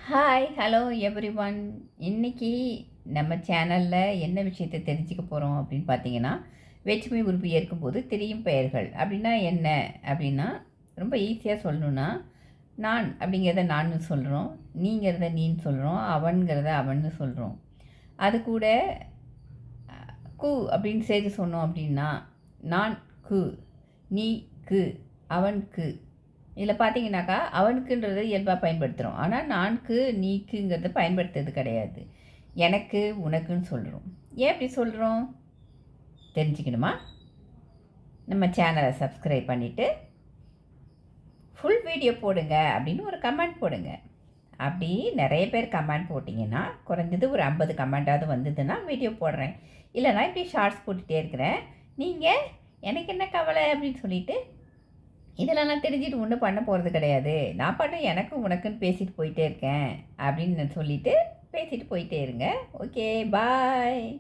Hi hello everyone. இன்னைக்கு நம்ம சேனலில் என்ன விஷயத்தை தெரிஞ்சுக்க போகிறோம் அப்படின்னு பார்த்தீங்கன்னா, வேற்றுமை உறுப்பு ஏற்கும்போது தெரியும் பெயர்கள் அப்படின்னா என்ன அப்படின்னா, ரொம்ப ஈஸியாக சொல்லணுன்னா, நான் அப்படிங்கிறத நான்னு சொல்கிறோம், நீங்கிறத நீன்னு சொல்கிறோம், அவன்கிறத அவன்னு சொல்கிறோம். அது கூட கு அப்படின்னு சேர்த்து சொன்னோம் அப்படின்னா, நான் கு, நீ கு, அவன் கு. இதில் பார்த்தீங்கன்னாக்கா அவனுக்குன்றதை இயல்பாக பயன்படுத்துகிறோம். ஆனால் நான்கு நீக்குங்கிறத பயன்படுத்துறது கிடையாது. எனக்கு உனக்குன்னு சொல்கிறோம். ஏன் அப்படி சொல்கிறோம் தெரிஞ்சுக்கணுமா? நம்ம சேனலை சப்ஸ்கிரைப் பண்ணிவிட்டு ஃபுல் வீடியோ போடுங்க அப்படின்னு ஒரு கமெண்ட் போடுங்க. அப்படி நிறைய பேர் கமெண்ட் போட்டிங்கன்னா, குறைஞ்சது ஒரு 50 கமெண்ட்டாவது வந்ததுன்னா வீடியோ போடுறேன். இல்லைனா இப்படி ஷார்ட்ஸ் போட்டுகிட்டே இருக்கிறேன். நீங்கள் எனக்கு என்ன கவலை அப்படின்னு சொல்லிவிட்டு இதெல்லாம் நான் தெரிஞ்சுட்டு ஒன்றும் பண்ண போகிறது கிடையாது. நான் பாட்டு எனக்கும் உனக்குன்னு பேசிட்டு போயிட்டே இருக்கேன் அப்படின்னு சொல்லிட்டு பேசிட்டு போயிட்டே இருங்க. ஓகே, பாய்.